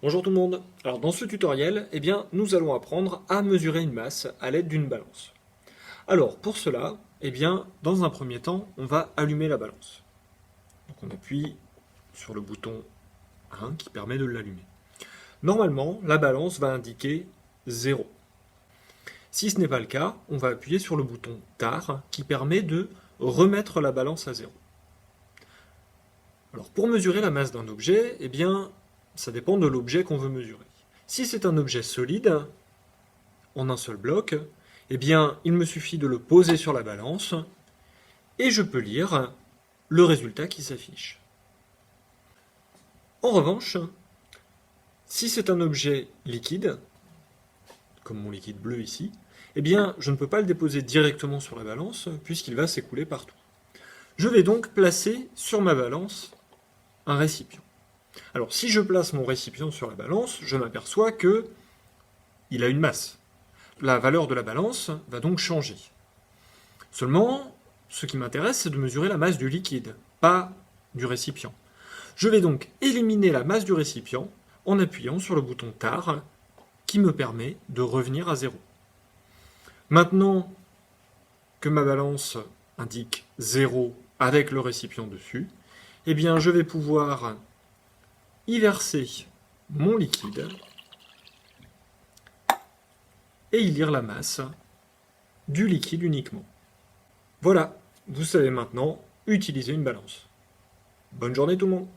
Bonjour tout le monde. Alors dans ce tutoriel, nous allons apprendre à mesurer une masse à l'aide d'une balance. Alors pour cela, dans un premier temps, on va allumer la balance. Donc on appuie sur le bouton 1 qui permet de l'allumer. Normalement, la balance va indiquer 0. Si ce n'est pas le cas, on va appuyer sur le bouton tard qui permet de remettre la balance à 0. Alors pour mesurer la masse d'un objet, ça dépend de l'objet qu'on veut mesurer. Si c'est un objet solide, en un seul bloc, il me suffit de le poser sur la balance et je peux lire le résultat qui s'affiche. En revanche, si c'est un objet liquide, comme mon liquide bleu ici, je ne peux pas le déposer directement sur la balance puisqu'il va s'écouler partout. Je vais donc placer sur ma balance un récipient. Alors si je place mon récipient sur la balance, je m'aperçois que il a une masse. La valeur de la balance va donc changer. Seulement, ce qui m'intéresse, c'est de mesurer la masse du liquide, pas du récipient. Je vais donc éliminer la masse du récipient en appuyant sur le bouton tard qui me permet de revenir à 0. Maintenant que ma balance indique 0 avec le récipient dessus, je vais pouvoir y verser mon liquide et y lire la masse du liquide uniquement. Voilà, vous savez maintenant utiliser une balance. Bonne journée tout le monde!